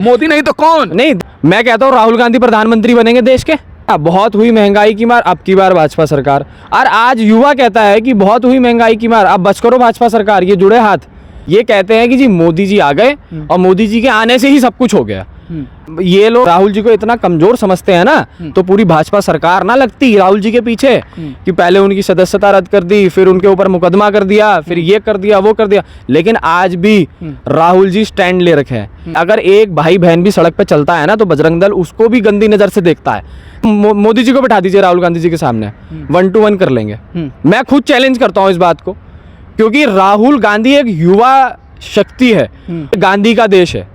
मोदी नहीं तो कौन? नहीं, मैं कहता हूँ राहुल गांधी प्रधानमंत्री बनेंगे देश के। बहुत हुई महंगाई की मार, अब की बार भाजपा सरकार। और आज युवा कहता है कि बहुत हुई महंगाई की मार, अब बच करो भाजपा सरकार। ये जुड़े हाथ ये कहते हैं कि जी मोदी जी आ गए और मोदी जी के आने से ही सब कुछ हो गया। ये लोग राहुल जी को इतना कमजोर समझते हैं ना, तो पूरी भाजपा सरकार ना लगती राहुल जी के पीछे कि पहले उनकी सदस्यता रद्द कर दी, फिर उनके ऊपर मुकदमा कर दिया, फिर ये कर दिया वो कर दिया। लेकिन आज भी राहुल जी स्टैंड ले रखे हैं। अगर एक भाई बहन भी सड़क पे चलता है ना, तो बजरंग दल उसको भी गंदी नजर से देखता है। मोदी जी को बैठा दीजिए राहुल गांधी जी के सामने, 1 to 1 कर लेंगे। मैं खुद चैलेंज करता हूँ इस बात को, क्योंकि राहुल गांधी एक युवा शक्ति है, गांधी का देश है,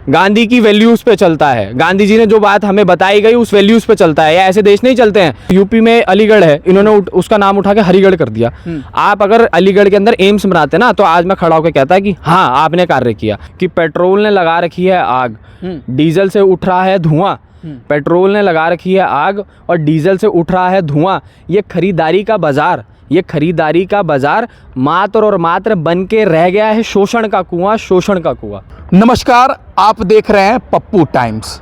गांधी की वैल्यूज पे चलता है। गांधी जी ने जो बात हमें बताई गई उस वैल्यूज पे चलता है। या ऐसे देश नहीं चलते हैं। यूपी में अलीगढ़ है, इन्होंने उसका नाम उठा के हरिगढ़ कर दिया। आप अगर अलीगढ़ के अंदर एम्स बनाते ना, तो आज मैं खड़ा होकर कहता है कि हाँ आपने कार्य किया। कि पेट्रोल ने लगा रखी है आग, डीजल से उठ रहा है धुआं। पेट्रोल ने लगा रखी है आग और डीजल से उठ रहा है धुआं। ये खरीदारी का बाजार, ये खरीदारी का बाजार मात्र और मात्र बन के रह गया है शोषण का कुआं, शोषण का कुआं। नमस्कार, आप देख रहे हैं पप्पू टाइम्स।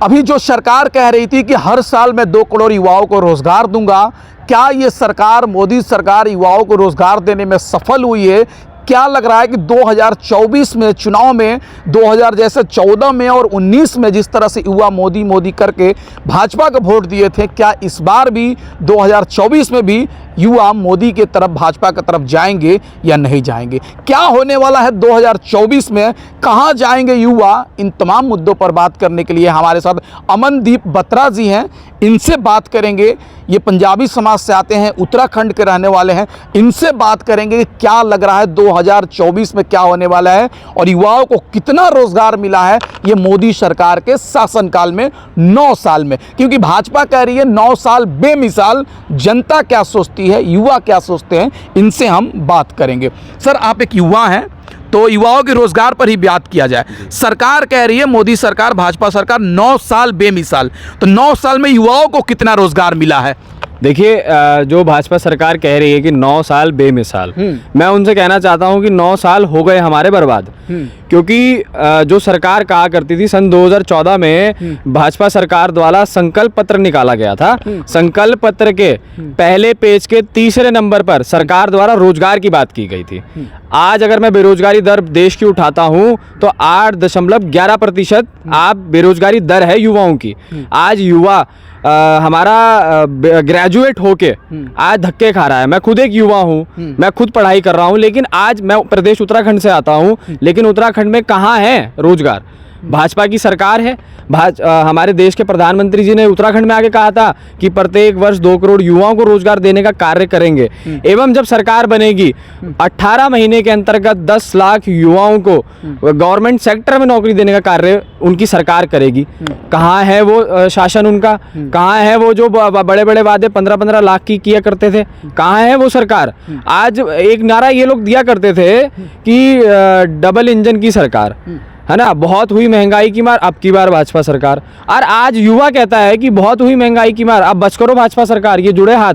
अभी जो सरकार कह रही थी कि हर साल मैं 2 करोड़ युवाओं को रोजगार दूंगा, क्या ये सरकार, मोदी सरकार युवाओं को रोजगार देने में सफल हुई है? क्या लग रहा है कि 2024 में चुनाव में 2014 में और 19 में जिस तरह से युवा मोदी मोदी करके भाजपा को वोट दिए थे, क्या इस बार भी 2024 में भी युवा मोदी के तरफ, भाजपा की तरफ जाएंगे या नहीं जाएंगे? क्या होने वाला है 2024 में, कहां जाएंगे युवा? इन तमाम मुद्दों पर बात करने के लिए हमारे साथ अमनदीप बत्रा जी हैं, इनसे बात करेंगे। ये पंजाबी समाज से आते हैं, उत्तराखंड के रहने वाले हैं। इनसे बात करेंगे कि क्या लग रहा है 2024 में क्या होने वाला है और युवाओं को कितना रोजगार मिला है ये मोदी सरकार के शासनकाल में 9 साल में। क्योंकि भाजपा कह रही है 9 साल बेमिसाल। जनता क्या सोचती है, युवा क्या सोचते हैं, इनसे हम बात करेंगे। सर, आप एक युवा हैं, तो युवाओं के रोजगार पर ही बात किया जाए। सरकार कह रही है, मोदी सरकार, भाजपा सरकार, 9 साल बेमिसाल, तो 9 साल में युवाओं को कितना रोजगार मिला है? देखिए, जो भाजपा सरकार कह रही है कि 9 साल बेमिसाल, मैं उनसे कहना चाहता हूं कि 9 साल हो गए हमारे बर्बाद। क्योंकि जो सरकार कहा करती थी, सन 2014 में भाजपा सरकार द्वारा संकल्प पत्र निकाला गया था। संकल्प पत्र के पहले पेज के तीसरे नंबर पर सरकार द्वारा रोजगार की बात की गई थी। आज अगर मैं बेरोजगारी दर देश की उठाता हूं तो 8.11% आप बेरोजगारी दर है युवाओं की। आज युवा हमारा ग्रेजुएट होके आज धक्के खा रहा है। मैं खुद एक युवा हूँ, मैं खुद पढ़ाई कर रहा हूँ, लेकिन आज मैं प्रदेश उत्तराखंड से आता हूँ, लेकिन उत्तराखंड में कहाँ है रोजगार? भाजपा की सरकार है। हमारे देश के प्रधानमंत्री जी ने उत्तराखंड में आके कहा था कि प्रत्येक वर्ष 2 करोड़ युवाओं को रोजगार देने का कार्य करेंगे। एवं जब सरकार बनेगी 18 महीने के अंतर्गत 10 लाख युवाओं को गवर्नमेंट सेक्टर में नौकरी देने का कार्य उनकी सरकार करेगी। कहाँ है वो शासन उनका? कहाँ है वो जो बड़े बड़े वादे 15-15 लाख की किया करते थे? कहाँ है वो सरकार? आज एक नारा ये लोग दिया करते थे कि डबल इंजन की सरकार है ना, बहुत हुई महंगाई की मार, अब की बार भाजपा सरकार। और आज युवा कहता है कि बहुत हुई महंगाई की मार, अब बच करो भाजपा सरकार। ये जुड़े हाथ,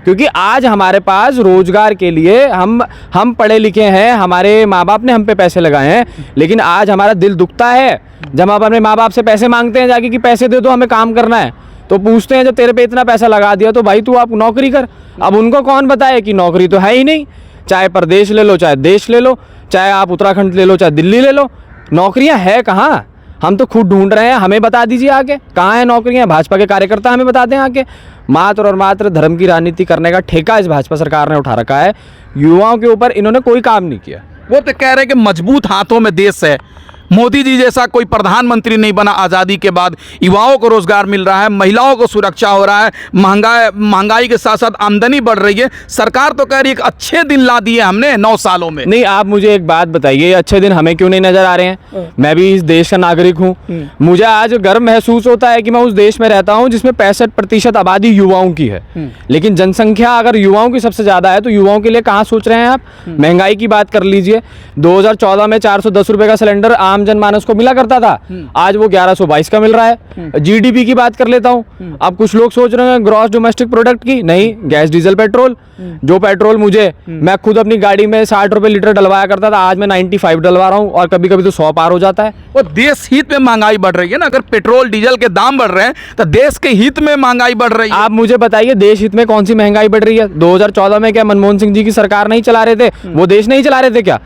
क्योंकि आज हमारे पास रोजगार के लिए हम पढ़े लिखे हैं, हमारे माँ बाप ने हम पे पैसे लगाए हैं, लेकिन आज हमारा दिल दुखता है जब हम अपने माँ बाप से पैसे मांगते हैं जाके कि पैसे दे दो, हमें काम करना है। तो पूछते हैं जब तेरे पे इतना पैसा लगा दिया तो भाई तू आप नौकरी कर। अब उनको कौन बताए कि नौकरी तो है ही नहीं। चाहे प्रदेश ले लो, चाहे देश ले लो, चाहे आप उत्तराखंड ले लो, चाहे दिल्ली ले लो, नौकरियां है कहाँ? हम तो खुद ढूंढ रहे हैं, हमें बता दीजिए आके कहाँ है नौकरियां। भाजपा के कार्यकर्ता हमें बताते हैं आके। मात्र और मात्र धर्म की राजनीति करने का ठेका इस भाजपा सरकार ने उठा रखा है। युवाओं के ऊपर इन्होंने कोई काम नहीं किया। वो तो कह रहे हैं कि मजबूत हाथों में देश है। मोदी जी जैसा कोई प्रधानमंत्री नहीं बना आज़ादी के बाद। युवाओं को रोजगार मिल रहा है, महिलाओं को सुरक्षा हो रहा है, महंगाई के साथ साथ आमदनी बढ़ रही है। सरकार तो कह रही है कि अच्छे दिन ला दिए हमने 9 सालों में। नहीं, आप मुझे एक बात बताइए, अच्छे दिन हमें क्यों नहीं नजर आ रहे हैं? मैं भी इस देश का नागरिक हूँ। मुझे आज गर्व महसूस होता है कि मैं उस देश में रहता हूँ जिसमें 65% आबादी युवाओं की है। लेकिन जनसंख्या अगर युवाओं की सबसे ज्यादा है तो युवाओं के लिए कहाँ सोच रहे हैं आप? महंगाई की बात कर लीजिए। 2014 में 410 रुपए का सिलेंडर आम आम जनमानस को मिला करता था, आज वो 1122 का मिल रहा है। जीडीपी की बात कर लेता हूँ, अब कुछ लोग सोच रहे हैं ग्रॉस डोमेस्टिक प्रोडक्ट की, नहीं, गैस डीजल पेट्रोल, जो पेट्रोल मुझे मैं खुद अपनी गाड़ी में 60 रुपए लीटर डलवाया करता था, आज मैं 95 डलवा रहा हूँ, और कभी कभी तो 100 पार हो जाता है। वो देश हित में महंगाई बढ़ रही है ना, अगर पेट्रोल डीजल के दाम बढ़ रहे हैं तो देश के हित में महंगाई बढ़ रही है। आप मुझे बताइए देश हित में कौन सी महंगाई बढ़ रही है? 2014 में क्या मनमोहन सिंह जी की सरकार नहीं चला रहे थे? वो देश नहीं चला रहे थे क्या?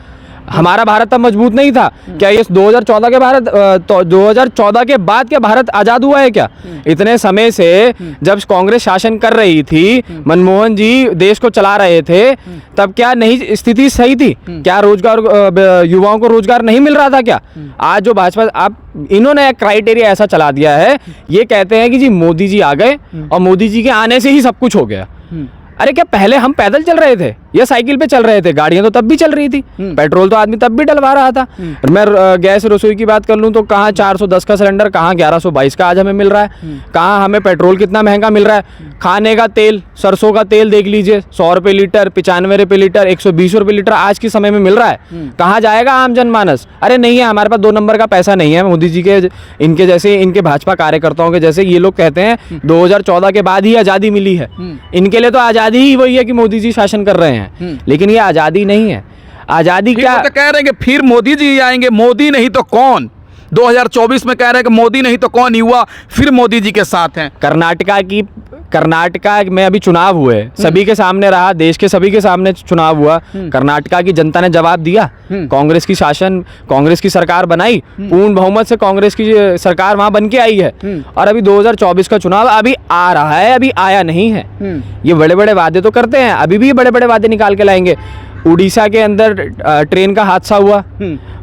हमारा भारत तब मजबूत नहीं था क्या? ये 2014 के भारत तो 2014 के बाद क्या भारत आजाद हुआ है क्या? इतने समय से जब कांग्रेस शासन कर रही थी, मनमोहन जी देश को चला रहे थे, तब क्या नहीं स्थिति सही थी क्या? रोजगार, युवाओं को रोजगार नहीं मिल रहा था क्या? आज जो भाजपा, आप इन्होंने एक क्राइटेरिया ऐसा चला दिया है, ये कहते हैं कि जी मोदी जी आ गए और मोदी जी के आने से ही सब कुछ हो गया। अरे क्या पहले हम पैदल चल रहे थे या साइकिल पे चल रहे थे? गाड़ियां तो तब भी चल रही थी, पेट्रोल तो आदमी तब भी डलवा रहा था। मैं गैस रसोई की बात कर लूं तो कहाँ 410 का सिलेंडर, कहाँ 1122 का आज हमें मिल रहा है, कहाँ हमें पेट्रोल कितना महंगा मिल रहा है। खाने का तेल, सरसों का तेल देख लीजिए, 100 रुपये लीटर, 95 रुपये लीटर, 120 रुपये लीटर आज के समय में मिल रहा है। कहाँ जाएगा आम जनमानस? अरे नहीं है, हमारे पास 2 नंबर का पैसा नहीं है। मोदी जी के, इनके जैसे, इनके भाजपा कार्यकर्ताओं के जैसे ये लोग कहते हैं 2014 के बाद ही आज़ादी मिली है। इनके लिए तो आज़ादी ही वही है कि मोदी जी शासन कर रहे हैं, लेकिन ये आज़ादी नहीं है। आज़ादी क्या तो कह रहे हैं कि फिर मोदी जी आएंगे, मोदी नहीं तो कौन? 2024 में कह रहे हैं कि मोदी नहीं तो कौन, युवा फिर मोदी जी के साथ हैं। कर्नाटका में अभी चुनाव हुए, सभी के सामने रहा, देश के सभी के सामने चुनाव हुआ, कर्नाटका की जनता ने जवाब दिया। कांग्रेस की शासन, कांग्रेस की सरकार बनाई, पूर्ण बहुमत से कांग्रेस की सरकार वहां बन के आई है। और अभी 2024 का चुनाव अभी आ रहा है, अभी आया नहीं है। ये बड़े बड़े वादे तो करते हैं, अभी भी बड़े बड़े वादे निकाल के लाएंगे। उड़ीसा के अंदर ट्रेन का हादसा हुआ,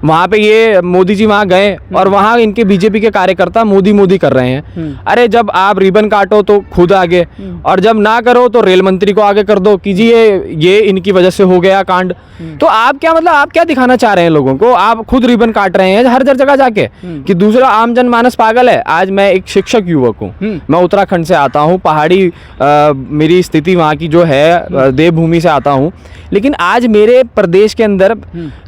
वहां पे ये मोदी जी वहां गए और वहां इनके बीजेपी के कार्यकर्ता मोदी मोदी कर रहे हैं। अरे जब आप रिबन काटो तो खुद आगे, और जब ना करो तो रेल मंत्री को आगे कर दो कि जी ये इनकी वजह से हो गया कांड। तो आप क्या, मतलब आप क्या दिखाना चाह रहे हैं लोगों को? आप खुद रिबन काट रहे हैं हर जगह जाके कि दूसरा आम जनमानस पागल है। आज मैं एक शिक्षक युवक हूँ, मैं उत्तराखंड से आता हूँ, पहाड़ी मेरी स्थिति वहाँ की जो है, देवभूमि से आता हूँ, लेकिन आज मेरे प्रदेश के अंदर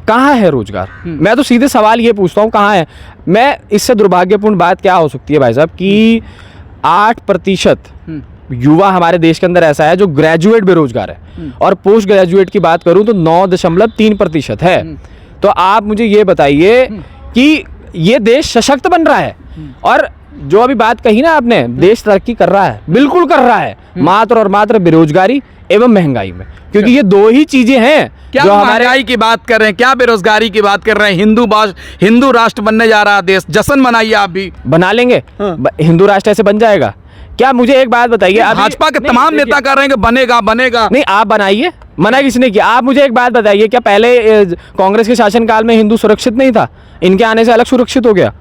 कहाँ है रोजगार? मैं तो सीधे सवाल ये पूछता हूँ, कहाँ है? मैं इससे दुर्भाग्यपूर्ण बात क्या हो सकती है भाई साहब कि 8% युवा हमारे देश के अंदर ऐसा है जो ग्रेजुएट बेरोजगार है, और पोस्ट ग्रेजुएट की बात करूं तो 9.3% है। तो आप मुझे ये बताइए कि ये देश सशक्त बन रहा है, और जो अभी बात कही ना आपने, देश तरक्की कर रहा है, बिल्कुल कर रहा है, मात्र और मात्र बेरोजगारी एवं महंगाई में, क्योंकि ये 2 ही चीजें हैं। क्या जो महंगाई की बात कर रहे हैं, क्या बेरोजगारी की बात कर रहे हैं? हिंदू राष्ट्र बनने जा रहा देश, जश्न मनाइए। आप भी बना लेंगे, हिंदू राष्ट्र ऐसे बन जाएगा क्या? मुझे एक बात बताइए, भाजपा के तमाम नेता कह रहे हैं कि बनेगा बनेगा। नहीं, आप बनाइए, मना किसने किया? आप मुझे एक बात बताइए, क्या पहले कांग्रेस के शासनकाल में हिंदू सुरक्षित नहीं था? इनके आने से अलग सुरक्षित हो गया।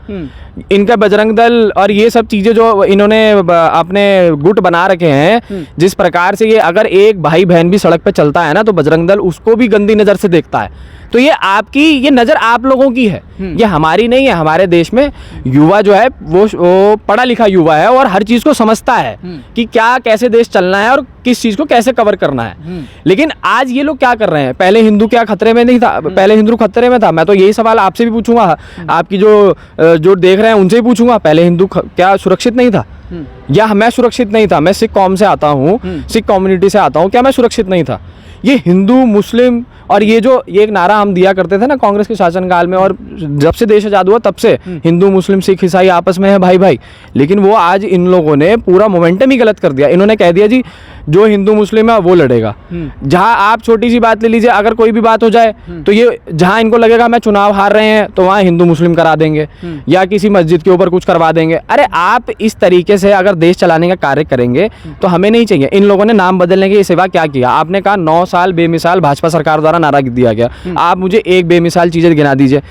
इनका बजरंग दल और ये सब चीजें जो इन्होंने अपने गुट बना रखे हैं, जिस प्रकार से ये, अगर एक भाई बहन भी सड़क पे चलता है ना तो बजरंग दल उसको भी गंदी नजर से देखता है। तो ये आपकी, ये नजर आप लोगों की है, ये हमारी नहीं है। हमारे देश में युवा जो है वो पढ़ा लिखा युवा है और हर चीज को समझता है कि क्या, कैसे देश चलना है और किस चीज को कैसे कवर करना है। लेकिन आज ये लोग क्या कर रहे हैं? पहले हिंदू क्या खतरे में नहीं था? पहले हिंदू खतरे में था? मैं तो यही सवाल आपसे भी पूछूंगा, आपकी जो देख रहे हैं उनसे ही पूछूंगा, पहले हिंदू क्या सुरक्षित नहीं था? या मैं सुरक्षित नहीं था? मैं सिख कौम से आता हूँ, सिख कम्युनिटी से आता हूँ, क्या मैं सुरक्षित नहीं था? ये हिंदू मुस्लिम, और ये एक नारा हम दिया करते थे ना कांग्रेस के शासनकाल में, और जब से देश आजाद हुआ तब से हिंदू मुस्लिम सिख ईसाई आपस में है भाई भाई, लेकिन वो आज इन लोगों ने पूरा मोमेंटम ही गलत कर दिया। इन्होंने कह दिया जी जो हिंदू मुस्लिम है वो लड़ेगा। जहां आप छोटी सी बात ले लीजिए, अगर कोई भी बात हो जाए तो ये, जहां इनको लगेगा मैं चुनाव हार रहे हैं तो वहां हिंदू मुस्लिम करा देंगे या किसी मस्जिद के ऊपर कुछ करवा देंगे। अरे आप इस तरीके से अगर देश चलाने का कार्य करेंगे तो हमें नहीं चाहिए। इन लोगों ने नाम बदलने के सिवा क्या किया? आपने कहा 9 साल बेमिसाल भाजपा सरकार द्वारा नारा दिया गया, आप मुझे एक बेमिसाल चीजें गिना दीजिए।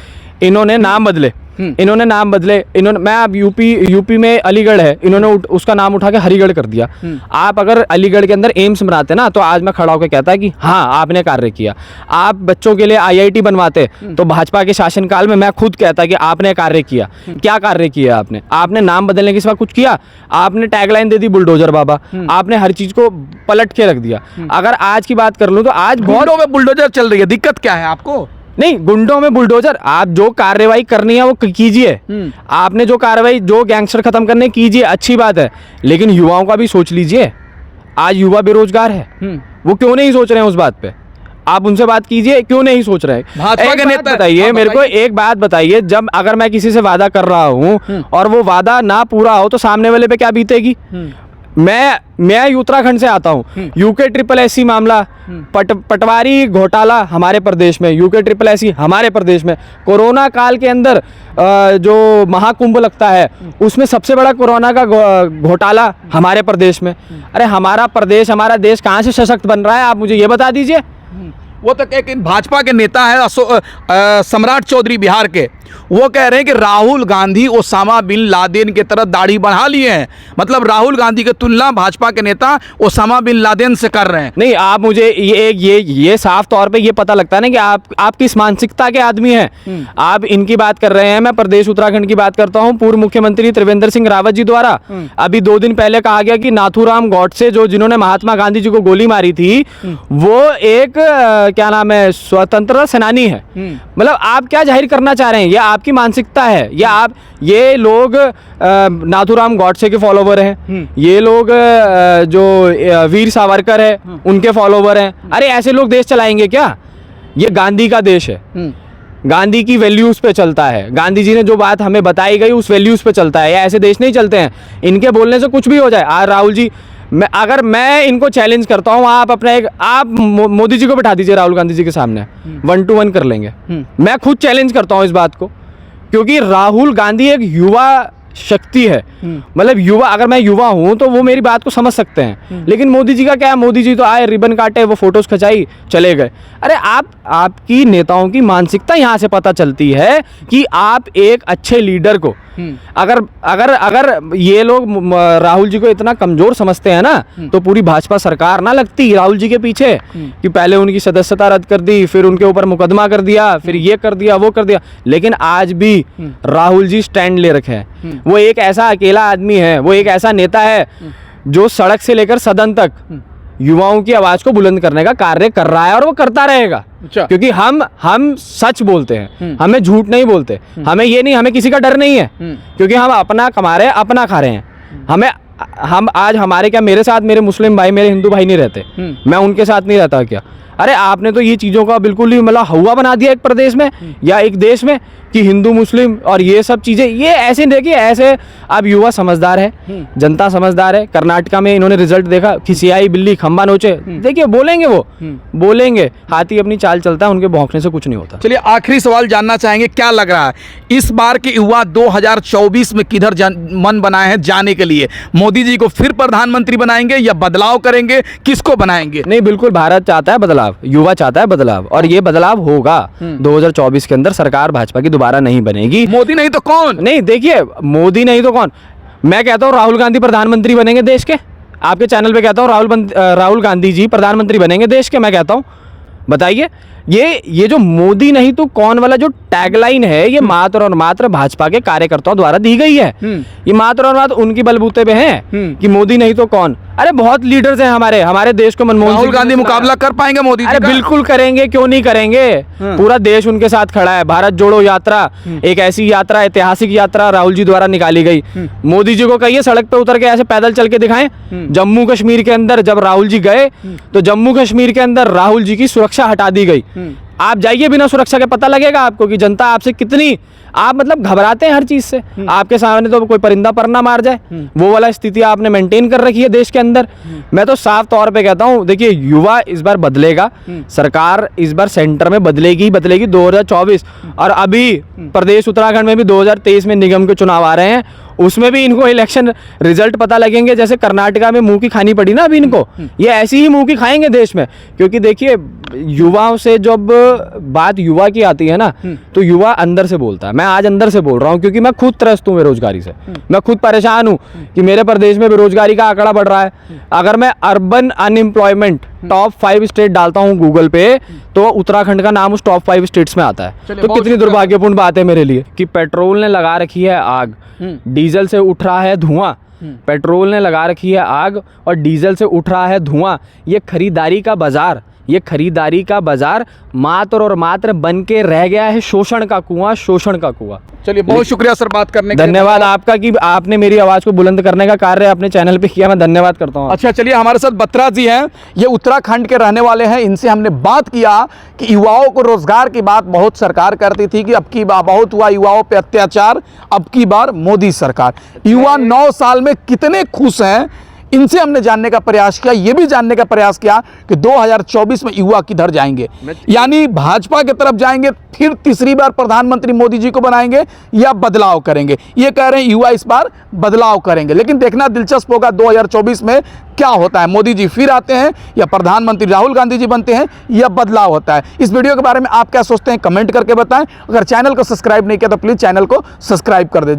इन्होंने नाम बदले, मैं अब यूपी में अलीगढ़ है, इन्होंने उसका नाम उठा के हरिगढ़ कर दिया। आप अगर अलीगढ़ के अंदर एम्स बनाते ना तो आज मैं खड़ा होकर कहता है कि हाँ आपने कार्य किया। आप बच्चों के लिए IIT बनवाते तो भाजपा के शासनकाल में मैं खुद कहता कि आपने कार्य किया। क्या कार्य किया आपने नाम बदलने के सिवा कुछ किया? आपने टैगलाइन दे दी बुलडोजर बाबा, आपने हर चीज को पलट के रख दिया। अगर आज की बात कर लूं तो आज बहुत बुलडोजर चल रही है, दिक्कत क्या है आपको? नहीं, गुंडों में बुलडोजर। आप जो कार्रवाई करनी है वो कीजिए, आपने जो कार्रवाई जो गैंगस्टर खत्म करने कीजिए, अच्छी बात है, लेकिन युवाओं का भी सोच लीजिए। आज युवा बेरोजगार है, वो क्यों नहीं सोच रहे हैं उस बात पे? आप उनसे बात कीजिए, क्यों नहीं सोच रहे? भाजपा के नेता बताइए मेरे को, एक बात बताइए, जब अगर मैं किसी से वादा कर रहा हूँ और वो वादा ना पूरा हो तो सामने वाले पे क्या बीतेगी? मैं उत्तराखंड से आता हूँ, यूके ट्रिपल एससी मामला, पटवारी घोटाला हमारे प्रदेश में, यूके ट्रिपल एससी हमारे प्रदेश में, कोरोना काल के अंदर जो महाकुंभ लगता है उसमें सबसे बड़ा कोरोना का घोटाला हमारे प्रदेश में। अरे हमारा प्रदेश, हमारा देश कहाँ से सशक्त बन रहा है, आप मुझे ये बता दीजिए। वो तो एक भाजपा के नेता है सम्राट चौधरी बिहार के, वो कह रहे हैं कि Rahul Gandhi Osama bin Laden की तरह दाढ़ी बढ़ा लिए हैं। मतलब राहुल गांधी की तुलना भाजपा के नेता ओसामा बिन लादेन से कर रहे हैं। नहीं, आप मुझे ये साफ तौर पे ये पता लगता है ना कि आप किस मानसिकता के आदमी हैं। आप इनकी बात कर रहे हैं, मैं प्रदेश उत्तराखंड की बात करता हूं। पूर्व मुख्यमंत्री त्रिवेंद्र सिंह रावत जी द्वारा अभी 2 दिन पहले कहा गया कि नाथूराम गॉडसे जिन्होंने महात्मा गांधी जी को गोली मारी थी, वो एक क्या नाम है, स्वतंत्रता सेनानी है। मतलब आप क्या जाहिर करना चाह रहे हैं? ये आपकी मानसिकता है, या ये लोग नाथूराम गॉडसे के फॉलोवर हैं, ये लोग जो वीर सावरकर है उनके फॉलोवर हैं। अरे ऐसे लोग देश चलाएंगे क्या? ये गांधी का देश है, गांधी की वैल्यूज पे चलता है। गांधी जी ने जो बात हमें बताई गई उस वैल्यूज पे चलता है। ऐसे देश नहीं चलते हैं, इनके बोलने से कुछ भी हो जाए। आज राहुल जी, अगर मैं इनको चैलेंज करता हूँ, आप मोदी जी को बिठा दीजिए राहुल गांधी जी के सामने, 1 to 1 कर लेंगे। मैं खुद चैलेंज करता हूँ इस बात को, क्योंकि राहुल गांधी एक युवा शक्ति है। मतलब युवा, अगर मैं युवा हूं तो वो मेरी बात को समझ सकते हैं। लेकिन मोदी जी का क्या है? मोदी जी तो आए, रिबन काटे, वो फोटोज खिंचाई, चले गए। अरे आपकी नेताओं की मानसिकता यहां से पता चलती है कि आप एक अच्छे लीडर को, अगर ये लोग राहुल जी को इतना कमजोर समझते हैं ना, तो पूरी भाजपा सरकार ना लगती राहुल जी के पीछे, कि पहले उनकी सदस्यता रद्द कर दी, फिर उनके ऊपर मुकदमा कर दिया, फिर ये कर दिया, वो कर दिया। लेकिन आज भी राहुल जी स्टैंड ले रखे हैं। वो एक ऐसा अकेला आदमी है, वो एक ऐसा नेता है जो सड़क से लेकर सदन तक युवाओं की आवाज को बुलंद करने का कार्य कर रहा है, और वो करता रहेगा। क्योंकि हम सच बोलते हैं, हमें झूठ नहीं बोलते। हमें ये नहीं, हमें किसी का डर नहीं है, क्योंकि हम अपना कमा रहे हैं, अपना खा रहे हैं। हम आज हमारे क्या, मेरे साथ मेरे मुस्लिम भाई, मेरे हिंदू भाई नहीं रहते, मैं उनके साथ नहीं रहता क्या? अरे आपने तो ये चीज़ों का बिल्कुल ही मतलब हवा बना दिया एक प्रदेश में या एक देश में, कि हिंदू मुस्लिम और ये सब चीज़ें, ये ऐसे देखिए, ऐसे अब युवा समझदार है, जनता समझदार है। कर्नाटका में इन्होंने रिजल्ट देखा, खिसियाई बिल्ली खंबा नोचे। देखिए बोलेंगे, वो बोलेंगे, हाथी अपनी चाल चलता है, उनके भौंकने से कुछ नहीं होता। चलिए आखिरी सवाल जानना चाहेंगे, क्या लग रहा है इस बार के युवा 2024 में किधर मन बनाए हैं जाने के लिए? मोदी जी को फिर प्रधानमंत्री बनाएंगे या बदलाव करेंगे? किसको बनाएंगे? नहीं, बिल्कुल भारत चाहता है बदलाव, युवा चाहता है बदलाव, और ये बदलाव होगा 2024 के अंदर। सरकार भाजपा की दोबारा नहीं बनेगी। मोदी नहीं तो कौन? नहीं, देखिए, मोदी नहीं तो कौन, मैं कहता हूँ राहुल गांधी प्रधानमंत्री बनेंगे देश के। आपके चैनल पे कहता हूँ राहुल गांधी जी प्रधानमंत्री बनेंगे देश के, मैं कहता हूँ। बताइए, ये जो मोदी नहीं तो कौन वाला जो टैगलाइन है, ये मात्र और मात्र भाजपा के कार्यकर्ताओं द्वारा दी गई है। ये मात्र और मात्र उनकी बलबूते पे है कि मोदी नहीं तो कौन। अरे बहुत लीडर्स हैं हमारे देश को। मनमोहन राहुल गांधी मुकाबला कर पाएंगे मोदी जी का? अरे बिल्कुल करेंगे, क्यों नहीं करेंगे। पूरा देश उनके साथ खड़ा है। भारत जोड़ो यात्रा, एक ऐसी यात्रा, ऐतिहासिक यात्रा राहुल जी द्वारा निकाली गई। मोदी जी को कहिए सड़क पे उतर के ऐसे पैदल चल के दिखाएं। जम्मू कश्मीर के अंदर जब राहुल जी गए तो जम्मू कश्मीर के अंदर राहुल जी की सुरक्षा हटा दी गई। आप जाइए, बिना सुरक्षा के पता लगेगा आपको कि जनता आपसे कितनी, आप मतलब घबराते हैं हर चीज से। आपके सामने तो कोई परिंदा पर ना मार जाए, वो वाला स्थिति आपने मेंटेन कर रखी है देश के अंदर। मैं तो साफ तौर पे कहता हूं, देखिए युवा इस बार बदलेगा, सरकार इस बार सेंटर में बदलेगी 2024। और अभी प्रदेश उत्तराखंड में भी 2023 में निगम के चुनाव आ रहे हैं, उसमें भी इनको इलेक्शन रिजल्ट पता लगेंगे। जैसे कर्नाटका में मुंह की खानी पड़ी ना अभी इनको, ये ऐसी ही मुंह की खाएंगे देश में। क्योंकि देखिए, युवाओं से जब बात युवा की आती है ना, तो युवा अंदर से बोलता है। मैं आज अंदर से बोल रहा हूँ, क्योंकि मैं खुद त्रस्त हूँ बेरोजगारी से। मैं खुद परेशान हूँ कि मेरे प्रदेश में बेरोजगारी का आंकड़ा बढ़ रहा है। अगर मैं अर्बन अनएम्प्लॉयमेंट टॉप 5 स्टेट डालता हूँ गूगल पे, तो उत्तराखंड का नाम उस टॉप 5 स्टेट्स में आता है। तो कितनी दुर्भाग्यपूर्ण बात है मेरे लिए कि पेट्रोल ने लगा रखी है आग, डीजल से उठ रहा है धुआं। पेट्रोल ने लगा रखी है आग और डीजल से उठ रहा है धुआं। ये खरीदारी का बाजार, ये खरीदारी का बाजार मात्र और मात्र बन के रह गया है शोषण का कुआं, शोषण का कुआं। चलिए, बहुत शुक्रिया सर बात करने के लिए। धन्यवाद आपका कि आपने मेरी आवाज़ को बुलंद करने का कार्य अपने चैनल पे किया, मैं धन्यवाद करता हूँ। अच्छा, चलिए, हमारे साथ बत्रा जी हैं, ये उत्तराखंड के रहने वाले हैं। इनसे हमने बात किया कि युवाओं को रोजगार की बात बहुत सरकार करती थी कि अब की बार बहुत हुआ युवाओं पे अत्याचार, अब की बार मोदी सरकार। युवा 9 साल में कितने खुश हैं, इनसे हमने जानने का प्रयास किया। ये भी जानने का प्रयास किया कि 2024 में युवा किधर जाएंगे, यानी भाजपा की तरफ जाएंगे, फिर तीसरी बार प्रधानमंत्री मोदी जी को बनाएंगे, या बदलाव करेंगे। ये कह रहे हैं युवा इस बार बदलाव करेंगे, लेकिन देखना दिलचस्प होगा 2024 में क्या होता है। मोदी जी फिर आते हैं, या प्रधानमंत्री राहुल गांधी जी बनते हैं, या बदलाव होता है। इस वीडियो के बारे में आप क्या सोचते हैं, कमेंट करके बताएं। अगर चैनल को सब्सक्राइब नहीं किया तो प्लीज़ चैनल को सब्सक्राइब कर दें।